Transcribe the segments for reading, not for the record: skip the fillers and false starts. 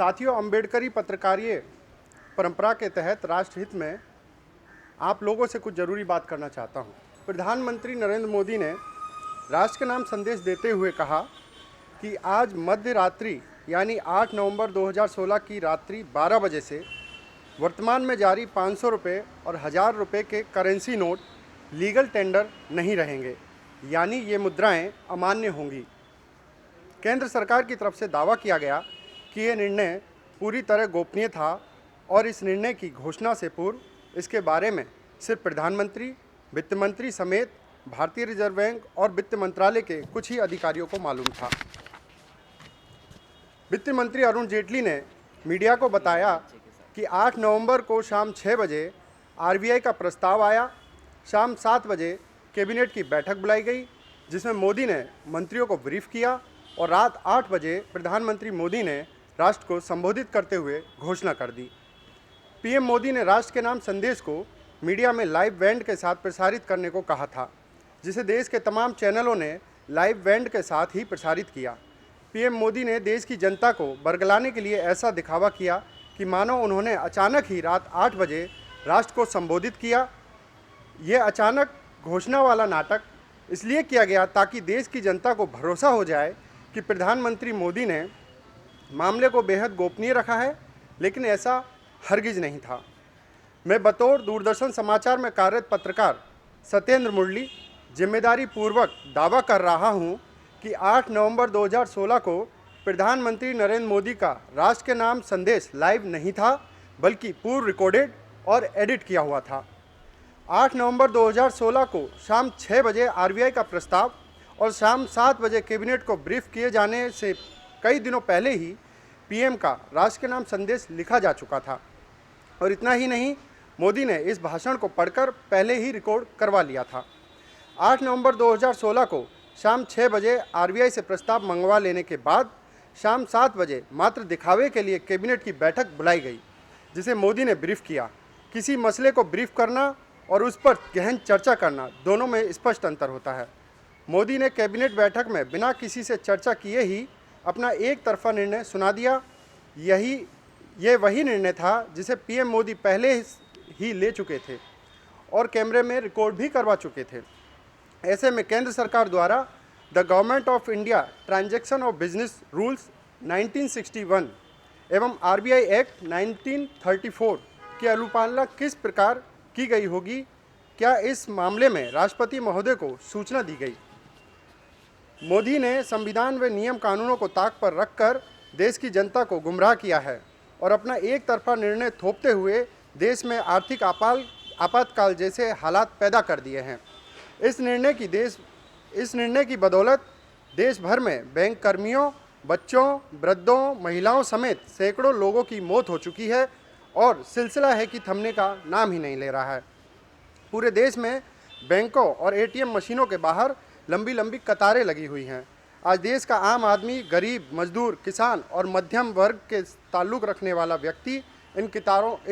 साथियों, अम्बेडकरी पत्रकारीय परंपरा के तहत राष्ट्रहित में आप लोगों से कुछ ज़रूरी बात करना चाहता हूं। प्रधानमंत्री नरेंद्र मोदी ने राष्ट्र के नाम संदेश देते हुए कहा कि आज मध्य रात्रि यानी 8 नवंबर 2016 की रात्रि 12 बजे से वर्तमान में जारी 500 रुपये और 1000 रुपये के करेंसी नोट लीगल टेंडर नहीं रहेंगे, यानी ये मुद्राएं अमान्य होंगी। केंद्र सरकार की तरफ से दावा किया गया कि ये निर्णय पूरी तरह गोपनीय था और इस निर्णय की घोषणा से पूर्व इसके बारे में सिर्फ प्रधानमंत्री, वित्त मंत्री समेत भारतीय रिजर्व बैंक और वित्त मंत्रालय के कुछ ही अधिकारियों को मालूम था। वित्त मंत्री अरुण जेटली ने मीडिया को बताया कि 8 नवंबर को शाम 6 बजे आरबीआई का प्रस्ताव आया। शाम 7 बजे कैबिनेट की बैठक बुलाई गई, जिसमें मोदी ने मंत्रियों को ब्रीफ किया और रात 8 बजे प्रधानमंत्री मोदी ने राष्ट्र को संबोधित करते हुए घोषणा कर दी। पीएम मोदी ने राष्ट्र के नाम संदेश को मीडिया में लाइव बैंड के साथ प्रसारित करने को कहा था, जिसे देश के तमाम चैनलों ने लाइव बैंड के साथ ही प्रसारित किया। पीएम मोदी ने देश की जनता को बरगलाने के लिए ऐसा दिखावा किया कि मानो उन्होंने अचानक ही रात 8 बजे राष्ट्र को संबोधित किया। ये अचानक घोषणा वाला नाटक इसलिए किया गया ताकि देश की जनता को भरोसा हो जाए कि प्रधानमंत्री मोदी ने मामले को बेहद गोपनीय रखा है, लेकिन ऐसा हरगिज नहीं था। मैं बतौर दूरदर्शन समाचार में कार्यरत पत्रकार सत्येंद्र मुरली जिम्मेदारी पूर्वक दावा कर रहा हूं कि 8 नवंबर 2016 को प्रधानमंत्री नरेंद्र मोदी का राष्ट्र के नाम संदेश लाइव नहीं था, बल्कि पूर्व रिकॉर्डेड और एडिट किया हुआ था। 8 नवंबर 2016 को शाम 6 बजे आरबीआई का प्रस्ताव और शाम 7 बजे कैबिनेट को ब्रीफ किए जाने से कई दिनों पहले ही पीएम का राष्ट्र के नाम संदेश लिखा जा चुका था। और इतना ही नहीं, मोदी ने इस भाषण को पढ़कर पहले ही रिकॉर्ड करवा लिया था। 8 नवंबर 2016 को शाम 6 बजे आरबीआई से प्रस्ताव मंगवा लेने के बाद शाम 7 बजे मात्र दिखावे के लिए कैबिनेट की बैठक बुलाई गई, जिसे मोदी ने ब्रीफ किया। किसी मसले को ब्रीफ करना और उस पर गहन चर्चा करना, दोनों में स्पष्ट अंतर होता है। मोदी ने कैबिनेट बैठक में बिना किसी से चर्चा किए ही अपना एक तरफा निर्णय सुना दिया। ये वही निर्णय था जिसे पीएम मोदी पहले ही ले चुके थे और कैमरे में रिकॉर्ड भी करवा चुके थे। ऐसे में केंद्र सरकार द्वारा the government of India transaction of business rules 1961 एवं आरबीआई एक्ट 1934 की अनुपालना किस प्रकार की गई होगी? क्या इस मामले में राष्ट्रपति महोदय को सूचना दी गई? मोदी ने संविधान व नियम कानूनों को ताक पर रखकर देश की जनता को गुमराह किया है और अपना एक तरफा निर्णय थोपते हुए देश में आर्थिक आपातकाल जैसे हालात पैदा कर दिए हैं। इस निर्णय की बदौलत देश भर में बैंक कर्मियों, बच्चों, वृद्धों, महिलाओं समेत सैकड़ों लोगों की मौत हो चुकी है और सिलसिला है कि थमने का नाम ही नहीं ले रहा है। पूरे देश में बैंकों और एटीएम मशीनों के बाहर लंबी लंबी कतारें लगी हुई हैं। आज देश का आम आदमी, गरीब, मजदूर, किसान और मध्यम वर्ग के ताल्लुक़ रखने वाला व्यक्ति इन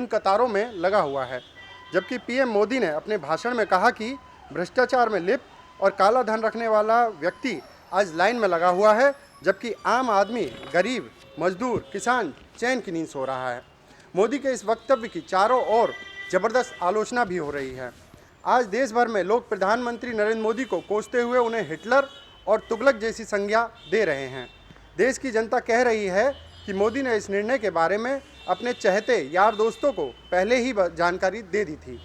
कतारों में लगा हुआ है। जबकि पीएम मोदी ने अपने भाषण में कहा कि भ्रष्टाचार में लिप्त और काला धन रखने वाला व्यक्ति आज लाइन में लगा हुआ है, जबकि आम आदमी, गरीब, मजदूर, किसान चैन की नींद सो रहा है। मोदी के इस वक्तव्य की चारों ओर जबरदस्त आलोचना भी हो रही है। आज देश भर में लोग प्रधानमंत्री नरेंद्र मोदी को कोसते हुए उन्हें हिटलर और तुगलक जैसी संज्ञा दे रहे हैं। देश की जनता कह रही है कि मोदी ने इस निर्णय के बारे में अपने चहेते यार दोस्तों को पहले ही जानकारी दे दी थी।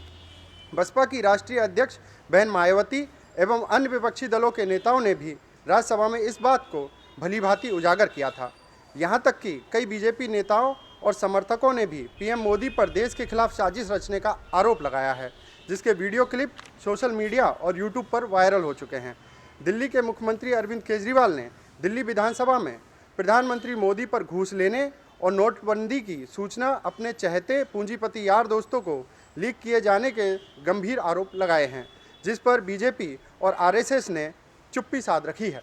बसपा की राष्ट्रीय अध्यक्ष बहन मायावती एवं अन्य विपक्षी दलों के नेताओं ने भी राज्यसभा में इस बात को भलीभांति उजागर किया था। यहाँ तक कि कई बीजेपी नेताओं और समर्थकों ने भी पीएम मोदी पर देश के खिलाफ साजिश रचने का आरोप लगाया है, जिसके वीडियो क्लिप सोशल मीडिया और यूट्यूब पर वायरल हो चुके हैं। दिल्ली के मुख्यमंत्री अरविंद केजरीवाल ने दिल्ली विधानसभा में प्रधानमंत्री मोदी पर घूस लेने और नोटबंदी की सूचना अपने चहेते पूंजीपति यार दोस्तों को लीक किए जाने के गंभीर आरोप लगाए हैं, जिस पर बीजेपी और आरएसएस ने चुप्पी साध रखी है।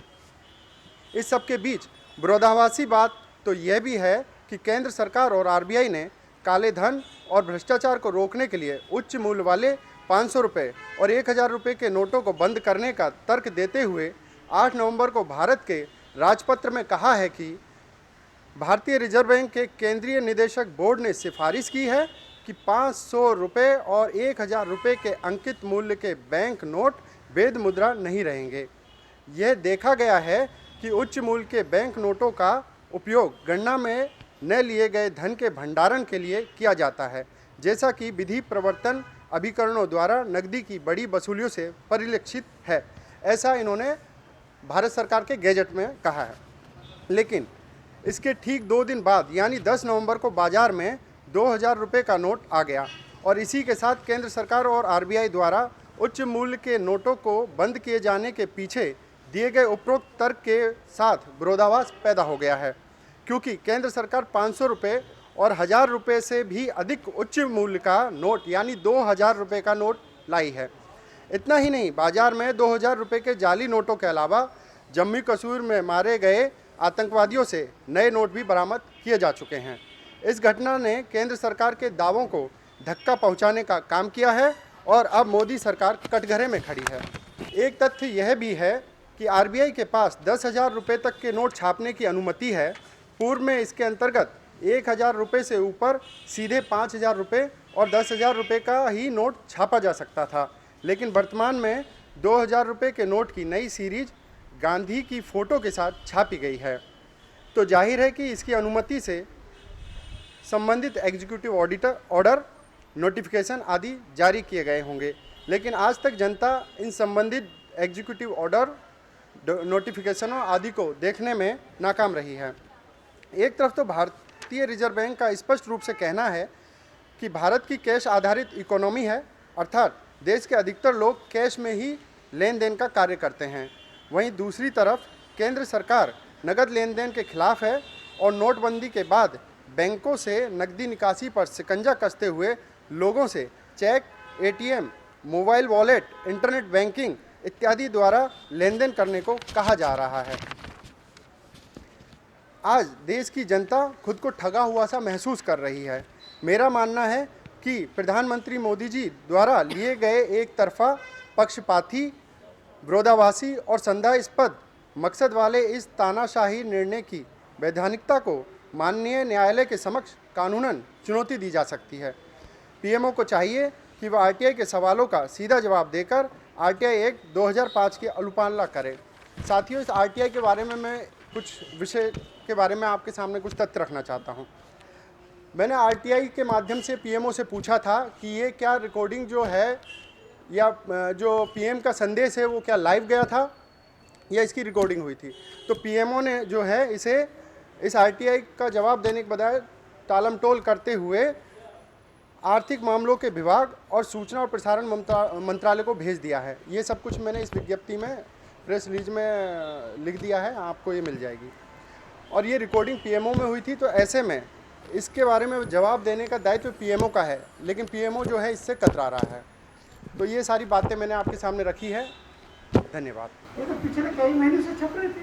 इस सब के बीच विरोधाभासी बात तो यह भी है कि केंद्र सरकार और आरबीआई ने काले धन और भ्रष्टाचार को रोकने के लिए उच्च मूल्य वाले 500 रुपये और 1000 रुपये के नोटों को बंद करने का तर्क देते हुए 8 नवंबर को भारत के राजपत्र में कहा है कि भारतीय रिजर्व बैंक के केंद्रीय निदेशक बोर्ड ने सिफारिश की है कि 500 रुपये और 1000 रुपये के अंकित मूल्य के बैंक नोट वैध मुद्रा नहीं रहेंगे। यह देखा गया है कि उच्च मूल्य के बैंक नोटों का उपयोग गणना में न लिए गए धन के भंडारण के लिए किया जाता है, जैसा कि विधि प्रवर्तन अभिकरणों द्वारा नकदी की बड़ी वसूलियों से परिलक्षित है। ऐसा इन्होंने भारत सरकार के गैजेट में कहा है। लेकिन इसके ठीक 2 दिन बाद यानी 10 नवंबर को बाजार में 2000 रुपये का नोट आ गया और इसी के साथ केंद्र सरकार और आरबीआई द्वारा उच्च मूल्य के नोटों को बंद किए जाने के पीछे दिए गए उपरोक्त तर्क के साथ विरोधाभास पैदा हो गया है, क्योंकि केंद्र सरकार 500 रुपये और 1000 रुपये से भी अधिक उच्च मूल्य का नोट यानी 2000 रुपये का नोट लाई है। इतना ही नहीं, बाजार में 2000 रुपये के जाली नोटों के अलावा जम्मू कश्मीर में मारे गए आतंकवादियों से नए नोट भी बरामद किए जा चुके हैं। इस घटना ने केंद्र सरकार के दावों को धक्का पहुंचाने का काम किया है और अब मोदी सरकार कटघरे में खड़ी है। एक तथ्य यह भी है कि आरबीआई के पास 10,000 रुपये तक के नोट छापने की अनुमति है। पूर्व में इसके अंतर्गत 1000 रुपये से ऊपर सीधे 5000 रुपये और 10,000 रुपये का ही नोट छापा जा सकता था, लेकिन वर्तमान में 2000 रुपये के नोट की नई सीरीज गांधी की फ़ोटो के साथ छापी गई है। तो जाहिर है कि इसकी अनुमति से संबंधित एग्जीक्यूटिव ऑर्डर, नोटिफिकेशन आदि जारी किए गए होंगे, लेकिन आज तक जनता इन संबंधित एग्जीक्यूटिव ऑर्डर, नोटिफिकेशनों आदि को देखने में नाकाम रही है। एक तरफ तो भारतीय रिजर्व बैंक का स्पष्ट रूप से कहना है कि भारत की कैश आधारित इकोनॉमी है, अर्थात देश के अधिकतर लोग कैश में ही लेन देन का कार्य करते हैं। वहीं दूसरी तरफ केंद्र सरकार नगद लेन देन के खिलाफ है और नोटबंदी के बाद बैंकों से नकदी निकासी पर शिकंजा कसते हुए लोगों से cheque, ATM, mobile wallet, internet banking इत्यादि द्वारा लेन देन करने को कहा जा रहा है। आज देश की जनता खुद को ठगा हुआ सा महसूस कर रही है। मेरा मानना है कि प्रधानमंत्री मोदी जी द्वारा लिए गए एक तरफा, पक्षपाती, विरोधाभासी और संदेहास्पद मकसद वाले इस तानाशाही निर्णय की वैधानिकता को माननीय न्यायालय के समक्ष कानूनन चुनौती दी जा सकती है। पीएमओ को चाहिए कि वह आरटीआई के सवालों का सीधा जवाब देकर आरटीआई एक्ट 2005 की अनुपालना करे। साथियों, इस आरटीआई के बारे में मैं कुछ विषय के बारे में आपके सामने कुछ तथ्य रखना चाहता हूं। मैंने आरटीआई के माध्यम से पीएमओ से पूछा था कि ये क्या रिकॉर्डिंग जो है या जो पीएम का संदेश है वो क्या लाइव गया था या इसकी रिकॉर्डिंग हुई थी। तो पीएमओ ने जो है इस आरटीआई का जवाब देने के बजाय टालमटोल करते हुए आर्थिक मामलों के विभाग और सूचना और प्रसारण मंत्रालय को भेज दिया है। ये सब कुछ मैंने इस विज्ञप्ति में, प्रेस रिलीज में लिख दिया है, आपको ये मिल जाएगी। और ये रिकॉर्डिंग पीएमओ में हुई थी, तो ऐसे में इसके बारे में जवाब देने का दायित्व पीएमओ का है, लेकिन पीएमओ जो है इससे कतरा रहा है। तो ये सारी बातें मैंने आपके सामने रखी है। धन्यवाद। ये तो पिछले कई महीने से छप रहे थे,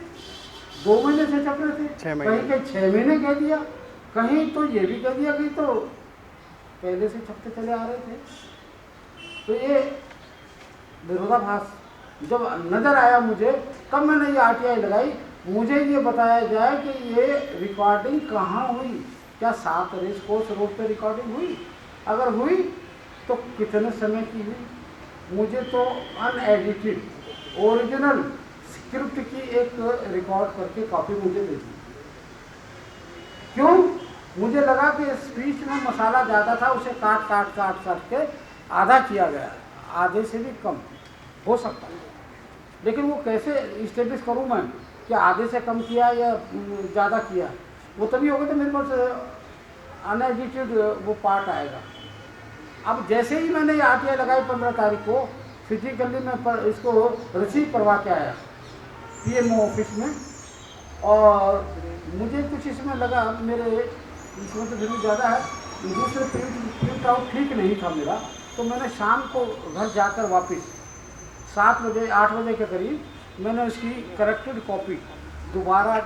2 महीने से छप रहे थे, 6 महीने, कहीं 6 महीने कह दिया, कहीं तो ये भी कह दिया, कहीं तो पहले से छपते चले आ रहे थे। तो ये विरोधाभास जब नजर आया मुझे, तब मैंने ये आरटीआई लगाई। मुझे ये बताया जाए कि ये रिकॉर्डिंग कहाँ हुई, क्या 7 रेस कोर्स रोड पे रिकॉर्डिंग हुई? अगर हुई तो कितने समय की हुई? मुझे तो अनएडिटेड ओरिजिनल स्क्रिप्ट की एक रिकॉर्ड करके कॉपी मुझे दे दी। क्यों? मुझे लगा कि स्पीच में मसाला ज़्यादा था, उसे काट के आधा किया गया, आधे से भी कम हो सकता है। लेकिन वो कैसे इस्टेब्लिश करूँ मैं कि आधे से कम किया या ज़्यादा किया? वो तभी होगा तो मेरे पास अनएडिटेड वो पार्ट आएगा। अब जैसे ही मैंने ये आरटीआई लगाई 15 तारीख को, फिजिकली मैं इसको रिसीव करवा के आया पीएमओ ऑफिस में, और मुझे कुछ इसमें लगा, मेरे इसमें तो फिर ज़्यादा है, दूसरे प्रिंट आउट ठीक नहीं था मेरा। तो मैंने शाम को घर जाकर वापस 7 बजे 8 बजे के करीब मैंने उसकी करेक्टेड कॉपी दोबारा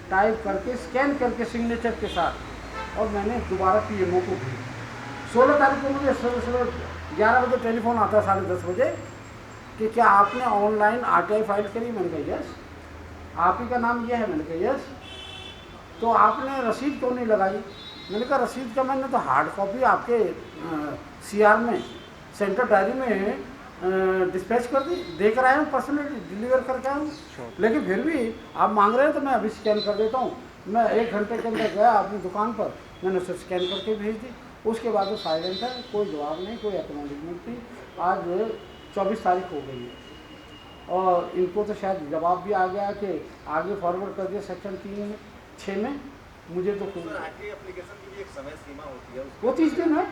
टाइप करके स्कैन करके सिग्नेचर के साथ, और मैंने दोबारा पीएमओ को भेजी। 16 तारीख को मुझे सुबह 11 बजे टेलीफोन आता, 10:30 बजे, कि क्या आपने ऑनलाइन आरटीआई फाइल करी? मैंने कहा यस। आप ही का नाम ये है? मैंने कहा यस। तो आपने रसीद क्यों नहीं लगाई? मैंने कहा रसीद का मैंने तो हार्ड कॉपी आपके CR में सेंटर डायरी में डिस्पैच कर दी, देकर आया हूँ, पर्सनली डिलीवर करके आया हूँ। लेकिन फिर भी आप मांग रहे हो तो मैं अभी स्कैन कर देता हूँ। मैं 1 घंटे के अंदर गया अपनी दुकान पर, मैंने उसे स्कैन करके भेज दी। उसके बाद वो साइलेंट है, कोई जवाब नहीं, कोई एक्नॉलेजमेंट नहीं। आज 24 तारीख हो गई है और इनको तो शायद जवाब भी आ गया कि आगे फॉरवर्ड कर दिया सेक्शन 3(6) में। मुझे तो आगे एप्लीकेशन की भी एक समय सीमा होती है, वो 30 दिन है,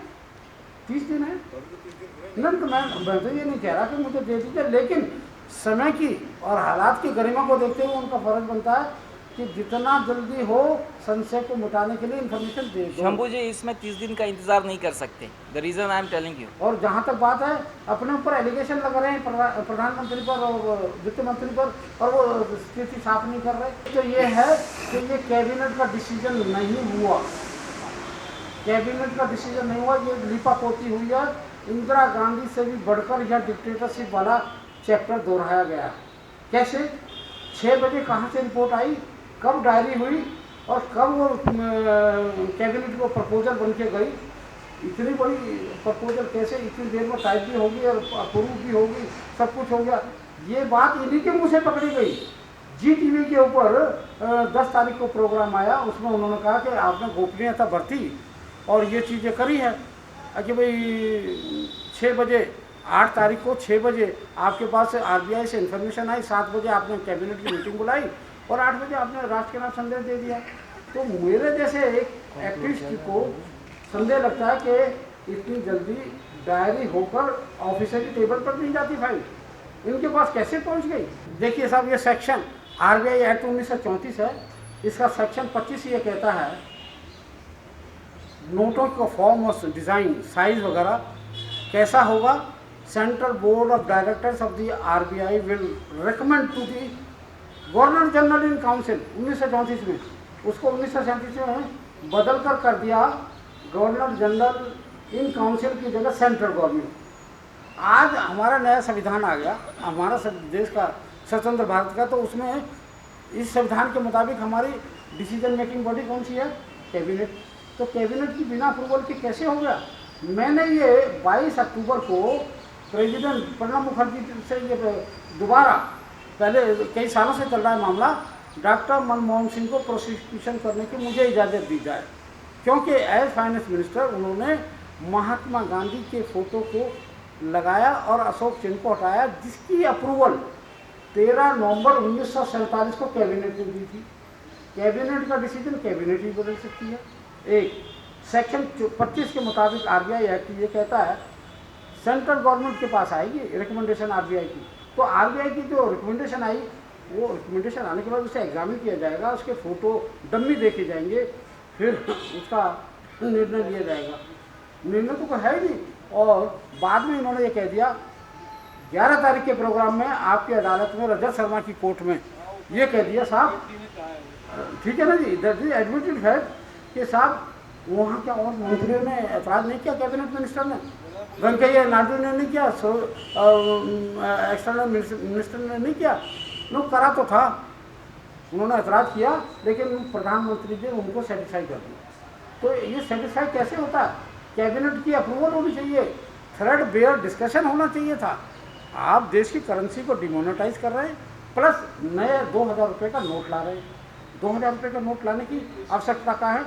30 दिन है। तो अभी तो 30 दिन हुए। नहीं तो मैं तो ये नहीं कह रहा कि मुझे दे दीजिए, लेकिन समय की और हालात की गरिमा को देखते हुए उनका फर्ज बनता है कि जितना जल्दी हो संशय को मिटाने के लिए इन्फॉर्मेशन दे दो। शंभू जी, इसमें 30 दिन का इंतजार नहीं कर सकते। The reason I am telling you. और जहाँ तक बात है, अपने ऊपर एलिगेशन लगा रहे हैं प्रधानमंत्री पर और वित्त मंत्री पर, और वो स्थिति साफ नहीं कर रहे। तो ये है कि ये कैबिनेट का डिसीजन नहीं हुआ, कैबिनेट का डिसीजन नहीं हुआ, ये लीपापोती हुई है। इंदिरा गांधी से भी बढ़कर यह डिक्टेटरशिप वाला चैप्टर दोहराया गया। कैसे? 6 बजे कहाँ से रिपोर्ट आई, कब डायरी हुई और कब वो कैबिनेट को प्रपोजल बन के गई? इतनी बड़ी प्रपोजल कैसे इतनी देर में टाइप भी होगी और अप्रूव भी होगी, सब कुछ हो गया। ये बात इन्हीं के मुँह से पकड़ी गई। GTV के ऊपर 10 तारीख को प्रोग्राम आया, उसमें उन्होंने कहा कि आपने गोपनीयता बरती और ये चीज़ें करी है कि भाई 6 बजे 8 तारीख को 6 बजे आपके पास RBI से इन्फॉर्मेशन आई, 7 बजे आपने कैबिनेट की मीटिंग बुलाई और 8 बजे आपने राष्ट्र के नाम संदेश दे दिया। तो मेरे जैसे एक एक्टिविस्ट को संदेह लगता है कि इतनी जल्दी डायरी होकर ऑफिसर की टेबल पर नहीं जाती फाइल, इनके पास कैसे पहुंच गई? देखिए साहब, ये सेक्शन RBI एक्ट 1934 है, इसका सेक्शन 25 ये कहता है नोटों का फॉर्म और डिज़ाइन साइज वगैरह कैसा होगा, central board of directors of the RBI will recommend to the governor general in council. 1934 में, उसको 1937 में बदल कर दिया गवर्नर जनरल इन काउंसिल की जगह सेंट्रल गवर्नमेंट। आज हमारा नया संविधान आ गया, हमारा देश का स्वतंत्र भारत का, तो उसमें इस संविधान के मुताबिक हमारी डिसीजन मेकिंग बॉडी कौन सी है? कैबिनेट। तो कैबिनेट की बिना अप्रूवल के कैसे हो गया? मैंने ये 22 अक्टूबर को प्रेसिडेंट प्रणब मुखर्जी से ये दोबारा, पहले कई सालों से चल रहा है मामला, डॉक्टर मनमोहन सिंह को प्रोसिक्यूशन करने की मुझे इजाज़त दी जाए, क्योंकि एज फाइनेंस मिनिस्टर उन्होंने महात्मा गांधी के फ़ोटो को लगाया और अशोक चिन्ह को हटाया, जिसकी अप्रूवल 13 नवंबर 1947 को कैबिनेट ने दी थी। कैबिनेट का डिसीजन कैबिनेट ही बदल सकती है। एक सेक्शन 25 के मुताबिक RBI एक्ट ये कहता है सेंट्रल गवर्नमेंट के पास आएगी रिकमेंडेशन RBI की, तो RBI की जो रिकमेंडेशन आई, वो रिकमेंडेशन आने के बाद उसे एग्जामिन किया जाएगा, उसके फ़ोटो डम्मी देखे जाएंगे, फिर उसका निर्णय लिया जाएगा। निर्णय तो कोई है ही नहीं। और बाद में इन्होंने ये कह दिया 11 तारीख के प्रोग्राम में आपकी अदालत में रजत शर्मा की कोर्ट में ये कह दिया, साहब ठीक है ना जी, दैट इज एडमिटेड फैक्ट कि साहब वहाँ क्या और मंत्रियों ने ऐतराज़ नहीं किया, कैबिनेट मिनिस्टर ने, वेंकैया नायडू ने नहीं किया, एक्सटर्नल मिनिस्टर ने नहीं किया, लोग करा तो था, उन्होंने ऐतराज़ किया, लेकिन प्रधानमंत्री ने उनको सेटिस्फाई कर दिया। तो ये सेटिस्फाई कैसे होता है? कैबिनेट की अप्रूवल होनी चाहिए, थ्रेड बेयर डिस्कशन होना चाहिए था। आप देश की करेंसी को डिमोनेटाइज कर रहे हैं, प्लस नए 2000 रुपये का नोट ला रहे हैं। 2000 रुपये का नोट लाने की आवश्यकता का है?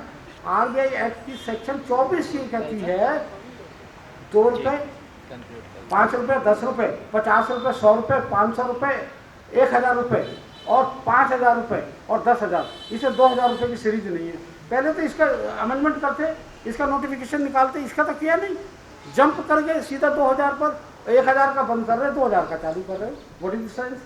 RBI एक्ट की सेक्शन 24 ये कहती है 2 रुपये, 5 रुपये, 10 रुपये, 50 रुपये, 100 रुपये, 500 रुपये, 1000 रुपये और 5000 रुपये और 10,000, इसे 2000 रुपये की सीरीज नहीं है। पहले तो इसका अमेंडमेंट करते, इसका नोटिफिकेशन निकालते, इसका तो किया नहीं, जंप करके सीधा 2000 पर 1000 का बंद कर रहे, 2000 का चालू कर रहे। What is the science?